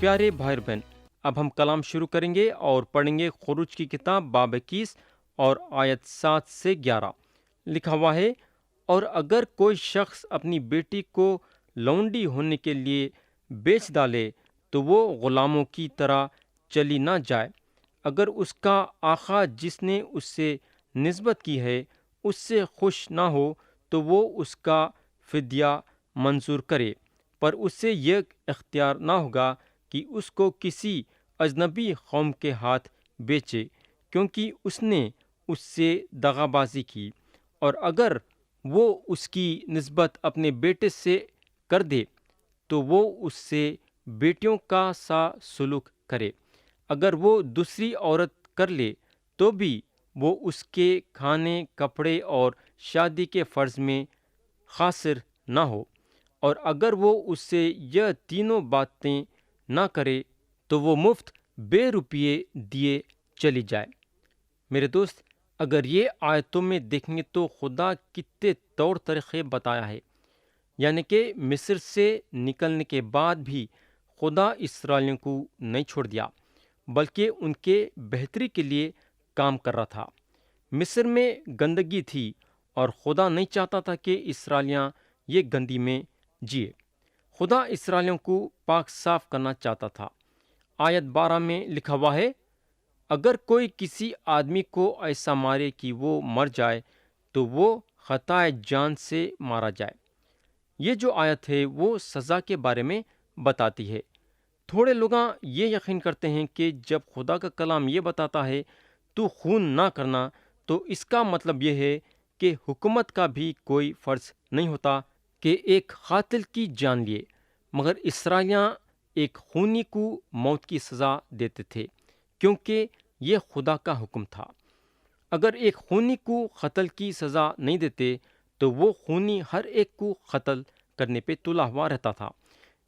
پیارے بھائی بہن، اب ہم کلام شروع کریں گے اور پڑھیں گے خروج کی کتاب باب 21 اور آیت 7 سے 11۔ لکھا ہوا ہے، اور اگر کوئی شخص اپنی بیٹی کو لونڈی ہونے کے لیے بیچ ڈالے تو وہ غلاموں کی طرح چلی نہ جائے۔ اگر اس کا آقا جس نے اس سے نسبت کی ہے اس سے خوش نہ ہو تو وہ اس کا فدیہ منظور کرے، پر اس سے یہ اختیار نہ ہوگا کہ اس کو کسی اجنبی قوم کے ہاتھ بیچے، کیونکہ اس نے اس سے دغا بازی کی۔ اور اگر وہ اس کی نسبت اپنے بیٹے سے کر دے تو وہ اس سے بیٹیوں کا سا سلوک کرے۔ اگر وہ دوسری عورت کر لے تو بھی وہ اس کے کھانے، کپڑے اور شادی کے فرض میں خاسر نہ ہو۔ اور اگر وہ اس سے یہ تینوں باتیں نہ کرے تو وہ مفت بے روپیے دیے چلی جائے۔ میرے دوست، اگر یہ آیتوں میں دیکھیں گے تو خدا کتنے طور طریقے بتایا ہے، یعنی کہ مصر سے نکلنے کے بعد بھی خدا اسرائیلیوں کو نہیں چھوڑ دیا، بلکہ ان کے بہتری کے لیے کام کر رہا تھا۔ مصر میں گندگی تھی اور خدا نہیں چاہتا تھا کہ اسرائیلیاں یہ گندی میں جیے۔ خدا اسرائیلیوں کو پاک صاف کرنا چاہتا تھا۔ آیت 12 میں لکھا ہوا ہے، اگر کوئی کسی آدمی کو ایسا مارے کہ وہ مر جائے تو وہ خطائے جان سے مارا جائے۔ یہ جو آیت ہے وہ سزا کے بارے میں بتاتی ہے۔ تھوڑے لوگ یہ یقین کرتے ہیں کہ جب خدا کا کلام یہ بتاتا ہے تو خون نہ کرنا، تو اس کا مطلب یہ ہے کہ حکومت کا بھی کوئی فرض نہیں ہوتا کہ ایک قاتل کی جان لیے، مگر اسرائیلیاں ایک خونی کو موت کی سزا دیتے تھے کیونکہ یہ خدا کا حکم تھا۔ اگر ایک خونی کو قتل کی سزا نہیں دیتے تو وہ خونی ہر ایک کو قتل کرنے پہ تلا ہوا رہتا تھا،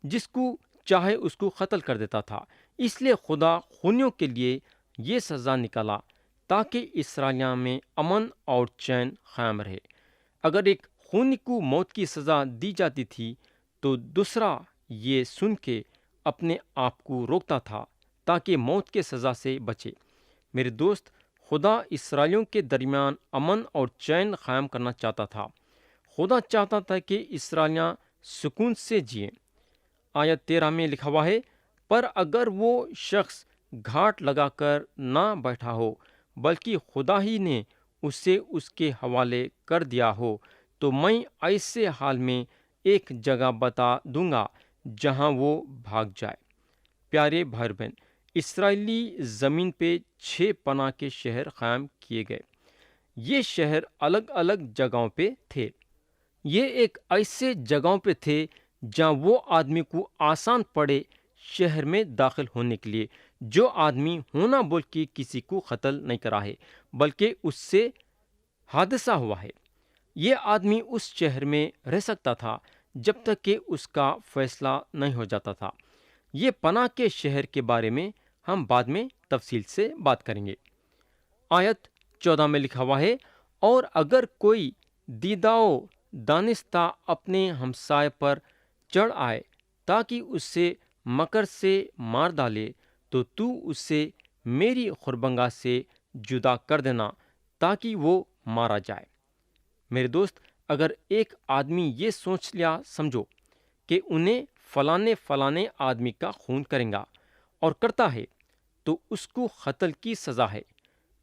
جس کو چاہے اس کو قتل کر دیتا تھا۔ اس لیے خدا خونیوں کے لیے یہ سزا نکالا تاکہ اسرائیلیوں میں امن اور چین قائم رہے۔ اگر ایک خونی کو موت کی سزا دی جاتی تھی تو دوسرا یہ سن کے اپنے آپ کو روکتا تھا تاکہ موت کے سزا سے بچے۔ میرے دوست، خدا اسرائیلیوں کے درمیان امن اور چین قائم کرنا چاہتا تھا۔ خدا چاہتا تھا کہ اسرائیلیاں سکون سے جئیں۔ آیت 13 میں لکھا ہوا ہے، پر اگر وہ شخص گھاٹ لگا کر نہ بیٹھا ہو بلکہ خدا ہی نے اسے اس کے حوالے کر دیا ہو تو میں ایسے حال میں ایک جگہ بتا دوں گا جہاں وہ بھاگ جائے۔ پیارے بھائی بہن، اسرائیلی زمین پہ 6 پناہ کے شہر قائم کیے گئے۔ یہ شہر الگ الگ جگہوں پہ تھے۔ یہ ایک ایسے جگہوں پہ تھے جہاں وہ آدمی کو آسان پڑے شہر میں داخل ہونے کے لیے، جو آدمی ہونا بول کے کسی کو قتل نہیں کرا ہے بلکہ اس سے حادثہ ہوا ہے۔ یہ آدمی اس شہر میں رہ سکتا تھا جب تک کہ اس کا فیصلہ نہیں ہو جاتا تھا۔ یہ پناہ کے شہر کے بارے میں ہم بعد میں تفصیل سے بات کریں گے۔ آیت 14 میں لکھا ہوا ہے، اور اگر کوئی دیداؤ دانستہ اپنے ہمسائے پر چڑھ آئے تاکہ اس سے مکر سے مار ڈالے تو اسے میری خربنگاہ سے جدا کر دینا تاکہ وہ مارا جائے۔ میرے دوست، اگر ایک آدمی یہ سوچ لیا سمجھو کہ انہیں فلانے آدمی کا خون کریں گا اور کرتا ہے تو اس کو قتل کی سزا ہے،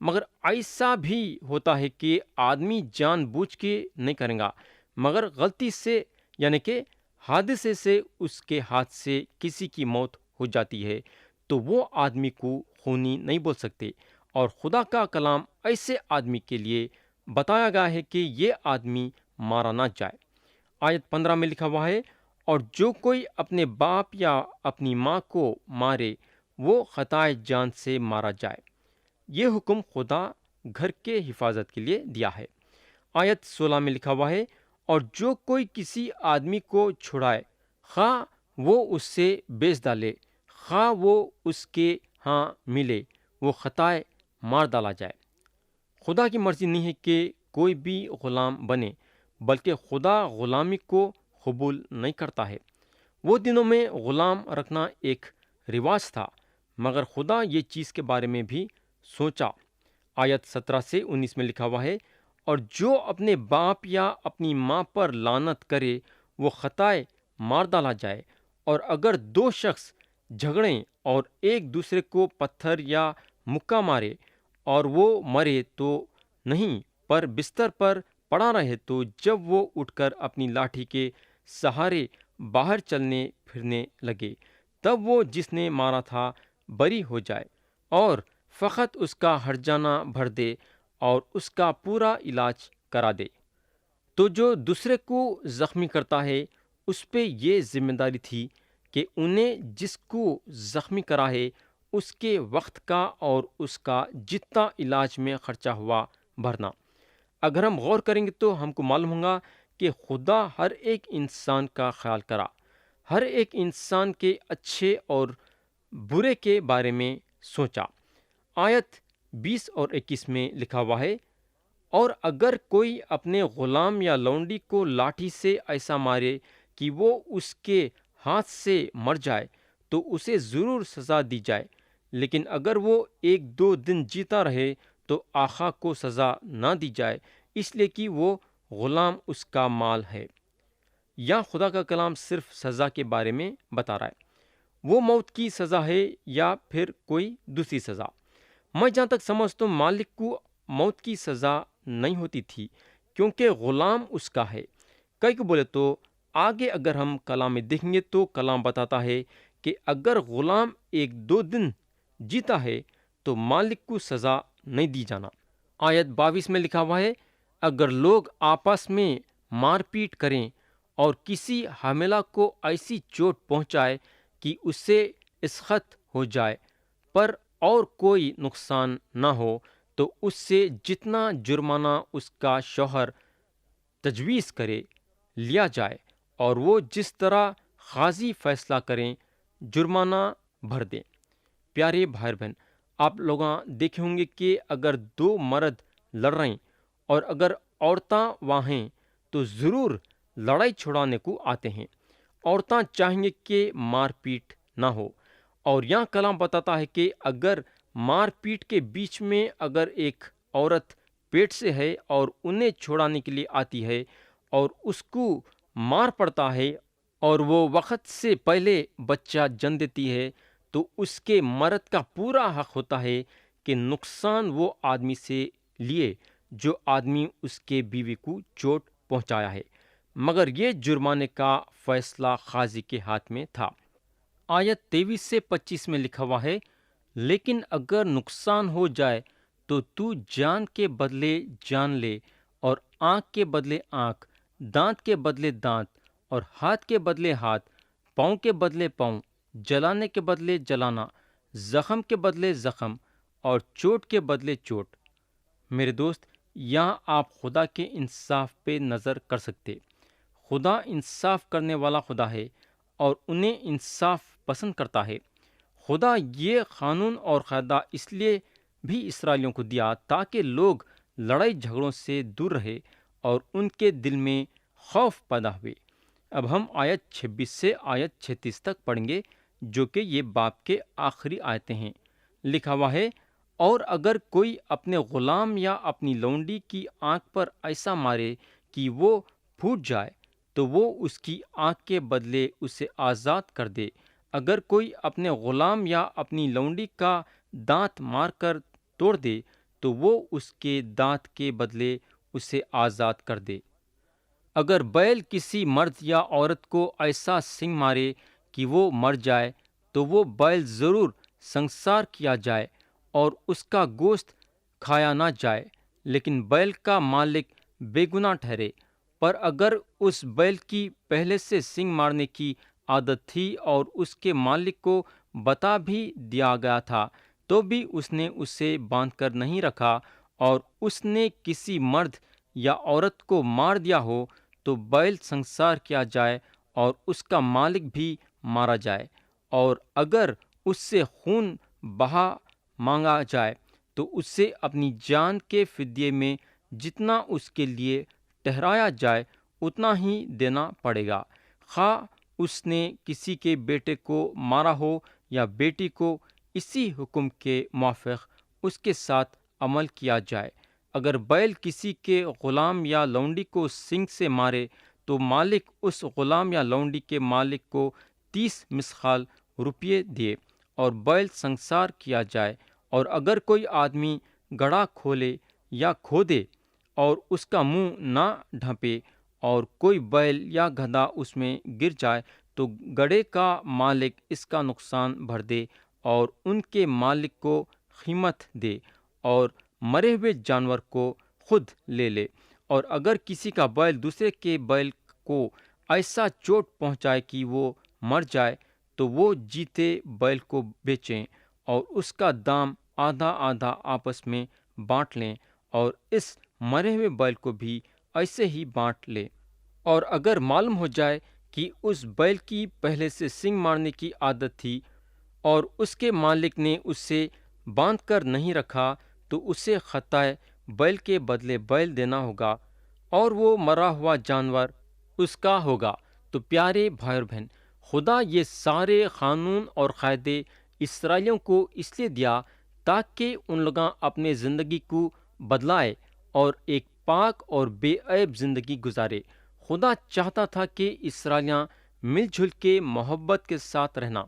مگر ایسا بھی ہوتا ہے کہ آدمی جان بوجھ کے نہیں کرے گا مگر غلطی سے یعنی کہ حادثے سے اس کے ہاتھ سے کسی کی موت ہو جاتی ہے تو وہ آدمی کو خونی نہیں بول سکتے، اور خدا کا کلام ایسے آدمی کے لیے بتایا گیا ہے کہ یہ آدمی مارا نہ جائے۔ آیت 15 میں لکھا ہوا ہے، اور جو کوئی اپنے باپ یا اپنی ماں کو مارے وہ خطائے جان سے مارا جائے۔ یہ حکم خدا گھر کے حفاظت کے لیے دیا ہے۔ آیت 16 میں لکھا ہوا ہے، اور جو کوئی کسی آدمی کو چھڑائے، خواہ وہ اس سے بیچ ڈالے خواہ وہ اس کے ہاں ملے، وہ خطائے مار ڈالا جائے۔ خدا کی مرضی نہیں ہے کہ کوئی بھی غلام بنے، بلکہ خدا غلامی کو قبول نہیں کرتا ہے۔ وہ دنوں میں غلام رکھنا ایک رواج تھا، مگر خدا یہ چیز کے بارے میں بھی سوچا۔ آیت 17 سے 19 میں لکھا ہوا ہے، اور جو اپنے باپ یا اپنی ماں پر لعنت کرے وہ خطائے مار ڈالا جائے، اور اگر دو شخص جھگڑیں اور ایک دوسرے کو پتھر یا مکہ مارے اور وہ مرے تو نہیں پر بستر پر پڑا رہے، تو جب وہ اٹھ کر اپنی لاٹھی کے سہارے باہر چلنے پھرنے لگے، تب وہ جس نے مارا تھا بری ہو جائے اور فقط اس کا ہرجانہ بھر دے اور اس کا پورا علاج کرا دے۔ تو جو دوسرے کو زخمی کرتا ہے اس پہ یہ ذمہ داری تھی کہ انہیں جس کو زخمی کرا ہے اس کے وقت کا اور اس کا جتنا علاج میں خرچہ ہوا بھرنا۔ اگر ہم غور کریں گے تو ہم کو معلوم ہوگا کہ خدا ہر ایک انسان کا خیال کرا، ہر ایک انسان کے اچھے اور برے کے بارے میں سوچا۔ آیت 20 اور 21 میں لکھا ہوا ہے، اور اگر کوئی اپنے غلام یا لونڈی کو لاٹھی سے ایسا مارے کہ وہ اس کے ہاتھ سے مر جائے تو اسے ضرور سزا دی جائے، لیکن اگر وہ 1-2 دن جیتا رہے تو آقا کو سزا نہ دی جائے، اس لیے کہ وہ غلام اس کا مال ہے۔ یا خدا کا کلام صرف سزا کے بارے میں بتا رہا ہے، وہ موت کی سزا ہے یا پھر کوئی دوسری سزا۔ میں جہاں تک سمجھتا ہوں مالک کو موت کی سزا نہیں ہوتی تھی کیونکہ غلام اس کا ہے۔ کئی کو بولے تو آگے اگر ہم کلام میں دیکھیں گے تو کلام بتاتا ہے کہ اگر غلام 1-2 دن جیتا ہے تو مالک کو سزا نہیں دی جانا۔ آیت 22 میں لکھا ہوا ہے، اگر لوگ آپس میں مار پیٹ کریں اور کسی حاملہ کو ایسی چوٹ پہنچائے کہ اس سے اسخط ہو جائے پر اور کوئی نقصان نہ ہو، تو اس سے جتنا جرمانہ اس کا شوہر تجویز کرے لیا جائے، اور وہ جس طرح قاضی فیصلہ کریں جرمانہ بھر دیں۔ پیارے بھائی بہن، آپ لوگ دیکھے ہوں گے کہ اگر 2 مرد لڑ رہے ہیں اور اگر عورتیں وہاں ہیں تو ضرور لڑائی چھڑانے کو آتے ہیں۔ عورتیں چاہیں گے کہ مار پیٹ نہ ہو، اور یہاں کلام بتاتا ہے کہ اگر مار پیٹ کے بیچ میں اگر ایک عورت پیٹ سے ہے اور انہیں چھوڑانے کے لیے آتی ہے اور اس کو مار پڑتا ہے اور وہ وقت سے پہلے بچہ جن دیتی ہے، تو اس کے مرد کا پورا حق ہوتا ہے کہ نقصان وہ آدمی سے لیے جو آدمی اس کے بیوی کو چوٹ پہنچایا ہے، مگر یہ جرمانے کا فیصلہ قاضی کے ہاتھ میں تھا۔ آیت 23 سے 25 میں لکھا ہوا ہے، لیکن اگر نقصان ہو جائے تو جان کے بدلے جان لے، اور آنکھ کے بدلے آنکھ، دانت کے بدلے دانت، اور ہاتھ کے بدلے ہاتھ، پاؤں کے بدلے پاؤں، جلانے کے بدلے جلانا، زخم کے بدلے زخم، اور چوٹ کے بدلے چوٹ۔ میرے دوست، یہاں آپ خدا کے انصاف پہ نظر کر سکتے۔ خدا انصاف کرنے والا خدا ہے اور انہیں انصاف پسند کرتا ہے۔ خدا یہ قانون اور قاعدہ اس لیے بھی اسرائیلیوں کو دیا تاکہ لوگ لڑائی جھگڑوں سے دور رہے اور ان کے دل میں خوف پیدا ہوئے۔ اب ہم آیت 26 سے آیت 36 تک پڑھیں گے جو کہ یہ باب کے آخری آیتیں ہیں۔ لکھا ہوا ہے، اور اگر کوئی اپنے غلام یا اپنی لونڈی کی آنکھ پر ایسا مارے کہ وہ پھوٹ جائے تو وہ اس کی آنکھ کے بدلے اسے آزاد کر دے۔ اگر کوئی اپنے غلام یا اپنی لونڈی کا دانت مار کر توڑ دے تو وہ اس کے دانت کے بدلے اسے آزاد کر دے۔ اگر بیل کسی مرد یا عورت کو ایسا سنگ مارے کہ وہ مر جائے تو وہ بیل ضرور سنگسار کیا جائے اور اس کا گوشت کھایا نہ جائے، لیکن بیل کا مالک بے گناہ ٹھہرے۔ پر اگر اس بیل کی پہلے سے سنگ مارنے کی عادت تھی اور اس کے مالک کو بتا بھی دیا گیا تھا تو بھی اس نے اسے باندھ کر نہیں رکھا اور اس نے کسی مرد یا عورت کو مار دیا ہو، تو بیل سنگسار کیا جائے اور اس کا مالک بھی مارا جائے۔ اور اگر اس سے خون بہا مانگا جائے تو اسے اپنی جان کے فدیے میں جتنا اس کے لیے ٹھہرایا جائے اتنا ہی دینا پڑے گا، خواہ اس نے کسی کے بیٹے کو مارا ہو یا بیٹی کو اسی حکم کے موافق اس کے ساتھ عمل کیا جائے۔ اگر بیل کسی کے غلام یا لونڈی کو سنگ سے مارے تو مالک اس غلام یا لونڈی کے مالک کو 30 مسخال روپیے دے اور بیل سنگسار کیا جائے۔ اور اگر کوئی آدمی گڑھا کھولے یا کھودے اور اس کا منہ نہ ڈھانپے اور کوئی بیل یا گدھا اس میں گر جائے تو گڑھے کا مالک اس کا نقصان بھر دے اور ان کے مالک کو قیمت دے اور مرے ہوئے جانور کو خود لے لے۔ اور اگر کسی کا بیل دوسرے کے بیل کو ایسا چوٹ پہنچائے کہ وہ مر جائے تو وہ جیتے بیل کو بیچیں اور اس کا دام آدھا آدھا آپس میں بانٹ لیں اور اس مرے ہوئے بیل کو بھی ایسے ہی بانٹ لیں۔ اور اگر معلوم ہو جائے کہ اس بیل کی پہلے سے سنگ مارنے کی عادت تھی اور اس کے مالک نے اسے باندھ کر نہیں رکھا تو اسے خطائے بیل کے بدلے بیل دینا ہوگا اور وہ مرا ہوا جانور اس کا ہوگا۔ تو پیارے بھائی اور بہن، خدا یہ سارے قانون اور قاعدے اسرائیلیوں کو اس لیے دیا تاکہ ان لوگاں اپنے زندگی کو بدلائے اور ایک پاک اور بے عیب زندگی گزارے۔ خدا چاہتا تھا کہ اسرائیلیاں مل جل کے محبت کے ساتھ رہنا۔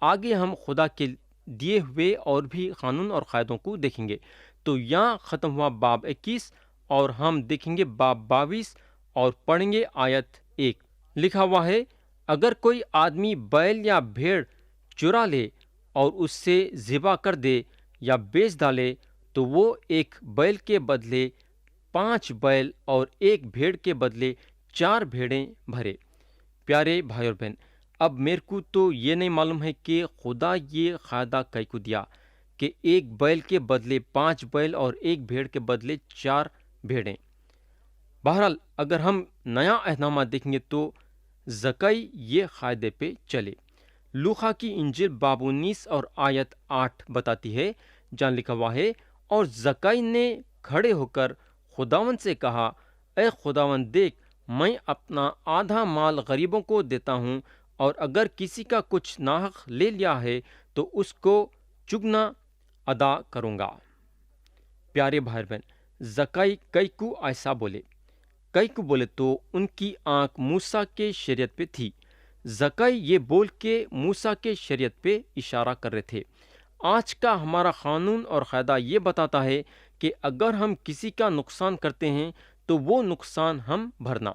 آگے ہم خدا کے دیے ہوئے اور بھی قانون اور قاعدوں کو دیکھیں گے۔ تو یہاں ختم ہوا باب 21 اور ہم دیکھیں گے باب 22 اور پڑھیں گے آیت 1۔ لکھا ہوا ہے، اگر کوئی آدمی بیل یا بھیڑ چرا لے اور اس سے ذبح کر دے یا بیچ ڈالے تو وہ ایک بیل کے بدلے 5 بیل اور ایک بھیڑ کے بدلے 4 بھیڑیں بھرے۔ پیارے بھائی اور بہن، اب میرے کو تو یہ نہیں معلوم ہے کہ خدا یہ قاعدہ کئی کو دیا کہ ایک بیل کے بدلے 5 بیل اور ایک بھیڑ کے بدلے 4 بھیڑیں۔ بہرحال اگر ہم نیا عہد نامہ دیکھیں گے تو زکئی یہ قاعدے پہ چلے۔ لوقا کی انجیل باب 19 اور آیت 8 بتاتی ہے، جہاں لکھا ہوا ہے، اور زکئی نے کھڑے ہو کر خداوند سے کہا، اے خداوند دیکھ، میں اپنا آدھا مال غریبوں کو دیتا ہوں، اور اگر کسی کا کچھ ناحق لے لیا ہے تو اس کو چگنا ادا کروں گا۔ پیارے بھائی بہن، زکئی کئی کو ایسا بولے، کئی کو بولے تو ان کی آنکھ موسیٰ کے شریعت پہ تھی۔ زکئی یہ بول کے موسیٰ کے شریعت پہ اشارہ کر رہے تھے۔ آج کا ہمارا قانون اور قاعدہ یہ بتاتا ہے کہ اگر ہم کسی کا نقصان کرتے ہیں تو وہ نقصان ہم بھرنا۔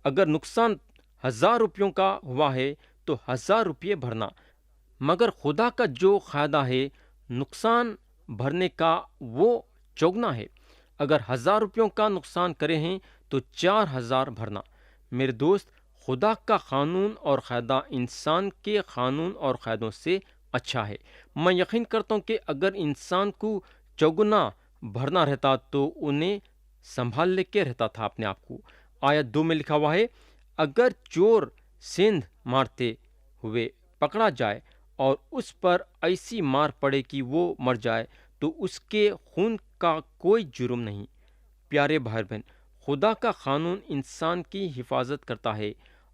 اگر نقصان 1000 روپیوں کا ہوا ہے تو 1000 روپیے بھرنا۔ مگر خدا کا جو قاعدہ ہے نقصان بھرنے کا، وہ چوگنا ہے۔ اگر 1000 روپیوں کا نقصان کرے ہیں تو 4000 بھرنا۔ میرے دوست، خدا کا قانون اور قاعدہ انسان کے قانون اور قاعدوں سے اچھا ہے۔ میں یقین کرتا ہوں کہ اگر انسان کو چوگنا بھرنا رہتا تو انہیں سنبھال لے کے رہتا تھا اپنے آپ کو۔ آیت 2 میں لکھا ہوا ہے، اگر چور سیندھ مارتے ہوئے پکڑا جائے اور اس پر ایسی مار پڑے کہ وہ مر جائے تو اس کے خون کا کوئی جرم نہیں۔ پیارے بھائی بہن، خدا کا قانون انسان کی حفاظت کرتا ہے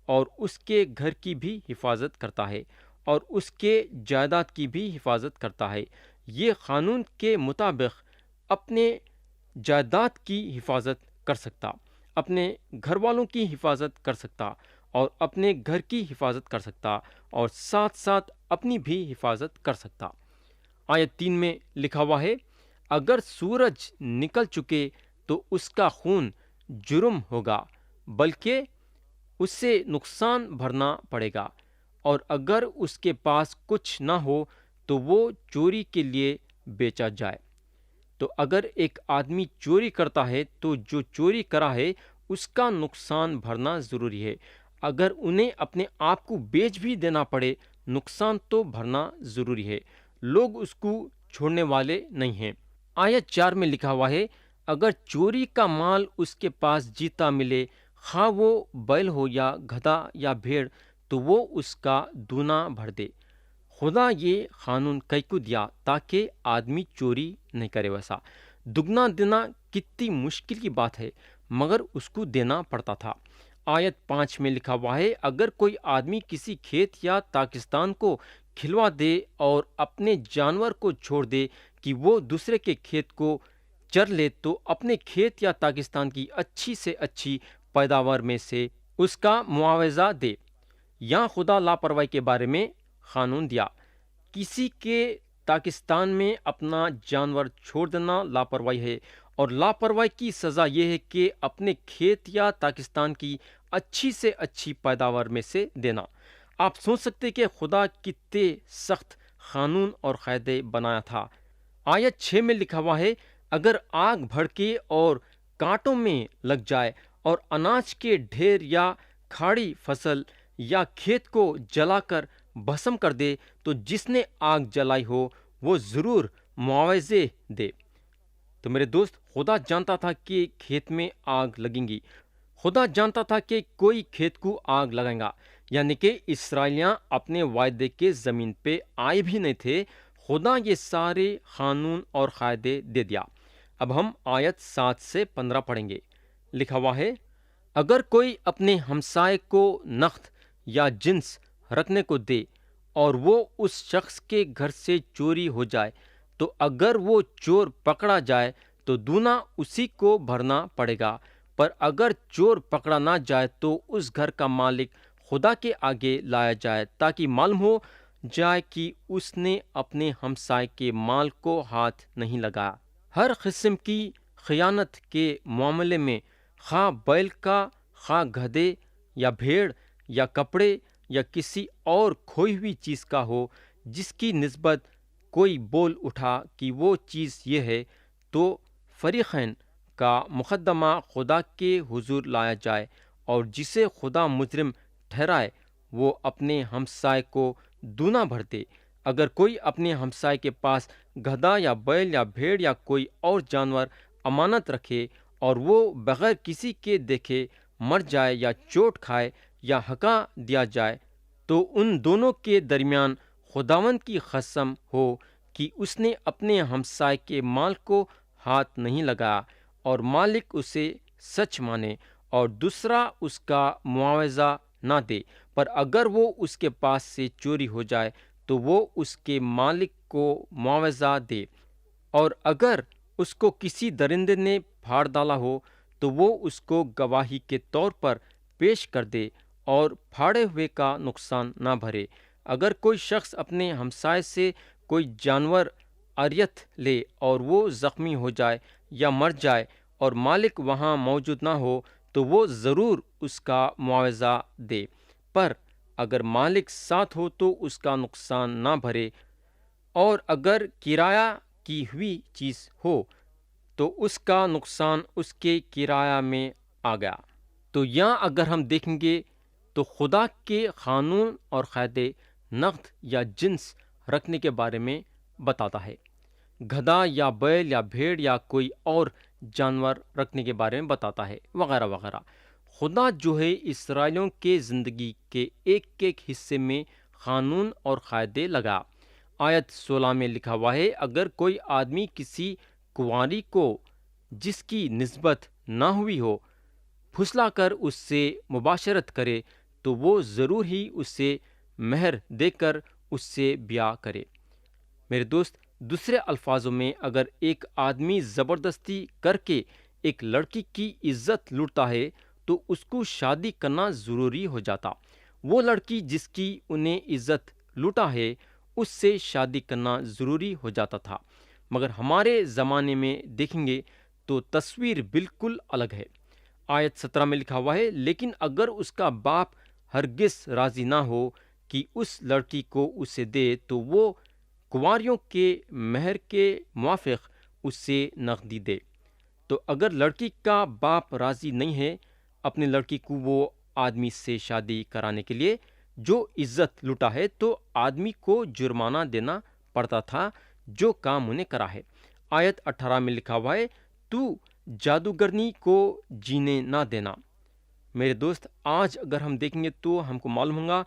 اور اس کے گھر کی بھی حفاظت کرتا ہے اور اس کے جائیداد کی بھی حفاظت کرتا ہے۔ یہ قانون کے مطابق اپنے جائیداد کی حفاظت کر سکتا، اپنے گھر والوں کی حفاظت کر سکتا اور اپنے گھر کی حفاظت کر سکتا اور ساتھ ساتھ اپنی بھی حفاظت کر سکتا۔ آیت 3 میں لکھا ہوا ہے، اگر سورج نکل چکے تو اس کا خون جرم ہوگا، بلکہ اسے نقصان بھرنا پڑے گا، اور اگر اس کے پاس کچھ نہ ہو تو وہ چوری کے لیے بیچا جائے۔ تو اگر ایک آدمی چوری کرتا ہے تو جو چوری کرا ہے اس کا نقصان بھرنا ضروری ہے۔ اگر انہیں اپنے آپ کو بیچ بھی دینا پڑے، نقصان تو بھرنا ضروری ہے۔ لوگ اس کو چھوڑنے والے نہیں ہیں۔ آیت 4 میں لکھا ہوا ہے، اگر چوری کا مال اس کے پاس جیتا ملے، خواہ وہ بیل ہو یا گدھا یا بھیڑ، تو وہ اس کا دونا بھر دے۔ خدا یہ قانون کئی کو دیا تاکہ آدمی چوری نہیں کرے۔ ویسا دگنا دینا کتنی مشکل کی بات ہے، مگر اس کو دینا پڑتا تھا۔ آیت 5 میں لکھا ہوا ہے، اگر کوئی آدمی کسی کھیت یا پاکستان کو کھلوا دے اور اپنے جانور کو چھوڑ دے کہ وہ دوسرے کے کھیت کو چر لے، تو اپنے کھیت یا پاکستان کی اچھی سے اچھی پیداوار میں سے اس کا معاوضہ دے۔ یہاں خدا لاپرواہی کے بارے میں قانون دیا۔ کسی کے پاکستان میں اپنا جانور چھوڑ دینا لاپرواہی ہے، اور لاپرواہی کی سزا یہ ہے کہ اپنے کھیت یا پاکستان کی اچھی سے اچھی پیداوار میں سے دینا۔ آپ سوچ سکتے کہ خدا کتنے سخت قانون اور قاعدے بنایا تھا۔ آیت 6 میں لکھا ہوا ہے، اگر آگ بھڑکے اور کانٹوں میں لگ جائے اور اناج کے ڈھیر یا کھاڑی فصل یا کھیت کو جلا کر بھسم کر دے، تو جس نے آگ جلائی ہو وہ ضرور معاوضے دے۔ تو میرے دوست، خدا جانتا تھا کہ کھیت میں آگ لگیں گی۔ خدا جانتا تھا کہ کوئی کھیت کو آگ لگائے گا، یعنی کہ اسرائیلیاں اپنے وعدے کے زمین پہ آئے بھی نہیں تھے۔ خدا یہ سارے قانون اور قاعدے دے دیا۔ اب ہم آیت 7 سے 15 پڑھیں گے۔ لکھا ہوا ہے، اگر کوئی اپنے ہمسائے کو نخت یا جنس رکھنے کو دے اور وہ اس شخص کے گھر سے چوری ہو جائے، تو اگر وہ چور پکڑا جائے تو دونا اسی کو بھرنا پڑے گا، پر اگر چور پکڑا نہ جائے تو اس گھر کا مالک خدا کے آگے لایا جائے، تاکہ معلوم ہو جائے کہ اس نے اپنے ہمسائے کے مال کو ہاتھ نہیں لگایا۔ ہر قسم کی خیانت کے معاملے میں، خواہ بیل کا، خواہ گدھے یا بھیڑ یا کپڑے یا کسی اور کھوئی ہوئی چیز کا ہو، جس کی نسبت کوئی بول اٹھا کہ وہ چیز یہ ہے، تو فریقین کا مقدمہ خدا کے حضور لایا جائے، اور جسے خدا مجرم ٹھہرائے وہ اپنے ہمسائے کو دونا بھر دے۔ اگر کوئی اپنے ہمسائے کے پاس گدھا یا بیل یا بھیڑ یا کوئی اور جانور امانت رکھے اور وہ بغیر کسی کے دیکھے مر جائے یا چوٹ کھائے یا ہکا دیا جائے، تو ان دونوں کے درمیان خداوند کی قسم ہو کہ اس نے اپنے ہمسائے کے مال کو ہاتھ نہیں لگایا، اور مالک اسے سچ مانے اور دوسرا اس کا معاوضہ نہ دے، پر اگر وہ اس کے پاس سے چوری ہو جائے تو وہ اس کے مالک کو معاوضہ دے، اور اگر اس کو کسی درندے نے پھاڑ ڈالا ہو تو وہ اس کو گواہی کے طور پر پیش کر دے اور پھاڑے ہوئے کا نقصان نہ بھرے۔ اگر کوئی شخص اپنے ہمسائے سے کوئی جانور عریت لے اور وہ زخمی ہو جائے یا مر جائے اور مالک وہاں موجود نہ ہو، تو وہ ضرور اس کا معاوضہ دے، پر اگر مالک ساتھ ہو تو اس کا نقصان نہ بھرے، اور اگر کرایہ کی ہوئی چیز ہو تو اس کا نقصان اس کے کرایہ میں آ گیا۔ تو یہاں اگر ہم دیکھیں گے تو خدا کے قانون اور قاعدے نقد یا جنس رکھنے کے بارے میں بتاتا ہے۔ گدھا یا بیل یا بھیڑ یا کوئی اور جانور رکھنے کے بارے میں بتاتا ہے، وغیرہ وغیرہ۔ خدا جو ہے اسرائیلیوں کے زندگی کے ایک ایک حصے میں قانون اور قاعدے لگا۔ آیت 16 میں لکھا ہوا ہے، اگر کوئی آدمی کسی کنواری کو جس کی نسبت نہ ہوئی ہو پھسلا کر اس سے مباشرت کرے، تو وہ ضرور ہی اسے مہر دے کر اس سے بیاہ کرے۔ میرے دوست، دوسرے الفاظوں میں، اگر ایک آدمی زبردستی کر کے ایک لڑکی کی عزت لوٹتا ہے تو اس کو شادی کرنا ضروری ہو جاتا۔ وہ لڑکی جس کی انہیں عزت لوٹا ہے اس سے شادی کرنا ضروری ہو جاتا تھا، مگر ہمارے زمانے میں دیکھیں گے تو تصویر بالکل الگ ہے۔ آیت 17 میں لکھا ہوا ہے، لیکن اگر اس کا باپ ہرگز راضی نہ ہو کہ اس لڑکی کو اسے دے، تو وہ کنواریوں کے مہر کے موافق اسے نقدی دے۔ تو اگر لڑکی کا باپ راضی نہیں ہے اپنی لڑکی کو وہ آدمی سے شادی کرانے کے لیے جو عزت لوٹا ہے، تو آدمی کو جرمانہ دینا پڑتا تھا جو کام انہیں کرا ہے۔ آیت 18 میں لکھا ہوا ہے، تو جادوگرنی کو جینے نہ دینا۔ میرے دوست، آج اگر ہم دیکھیں گے تو ہم کو معلوم ہوگا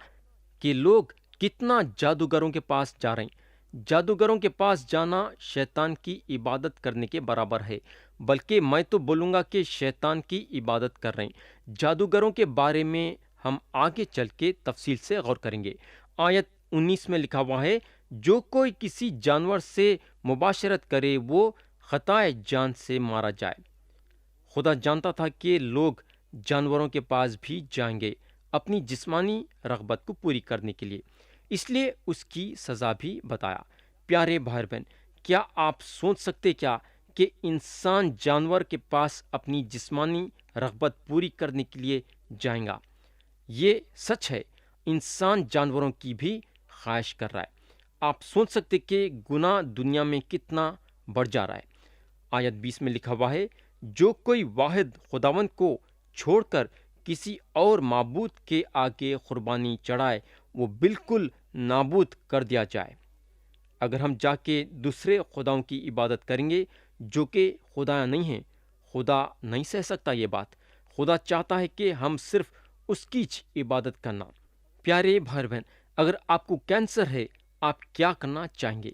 کہ لوگ کتنا جادوگروں کے پاس جا رہے ہیں۔ جادوگروں کے پاس جانا شیطان کی عبادت کرنے کے برابر ہے، بلکہ میں تو بولوں گا کہ شیطان کی عبادت کر رہے ہیں۔ جادوگروں کے بارے میں ہم آگے چل کے تفصیل سے غور کریں گے۔ آیت 19 میں لکھا ہوا ہے، جو کوئی کسی جانور سے مباشرت کرے وہ خطائے جان سے مارا جائے۔ خدا جانتا تھا کہ لوگ جانوروں کے پاس بھی جائیں گے اپنی جسمانی رغبت کو پوری کرنے کے لیے، اس لیے اس کی سزا بھی بتایا۔ پیارے بھائی بہن، کیا آپ سوچ سکتے کیا کہ انسان جانور کے پاس اپنی جسمانی رغبت پوری کرنے کے لیے جائیں گا؟ یہ سچ ہے، انسان جانوروں کی بھی خواہش کر رہا ہے۔ آپ سوچ سکتے کہ گناہ دنیا میں کتنا بڑھ جا رہا ہے۔ آیت 20 میں لکھا ہوا ہے، جو کوئی واحد خداوند کو چھوڑ کر کسی اور معبود کے آگے قربانی چڑھائے وہ بالکل نابود کر دیا جائے۔ اگر ہم جا کے دوسرے خداؤں کی عبادت کریں گے جو کہ خدا نہیں ہیں، خدا نہیں سہ سکتا یہ بات۔ خدا چاہتا ہے کہ ہم صرف اس کی عبادت کرنا۔ پیارے بھائی بہن، اگر آپ کو کینسر ہے، آپ کیا کرنا چاہیں گے؟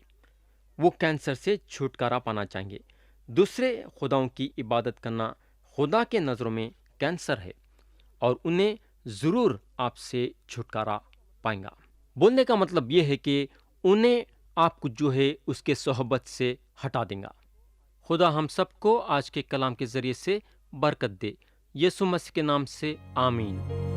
وہ کینسر سے چھٹکارا پانا چاہیں گے۔ دوسرے خداؤں کی عبادت کرنا خدا کے نظروں میں کینسر ہے اور انہیں ضرور آپ سے چھٹکارا پائیں گا۔ بولنے کا مطلب یہ ہے کہ انہیں آپ کو جو ہے اس کے صحبت سے ہٹا دیں گا۔ خدا ہم سب کو آج کے کلام کے ذریعے سے برکت دے۔ یسوع مسیح کے نام سے آمین۔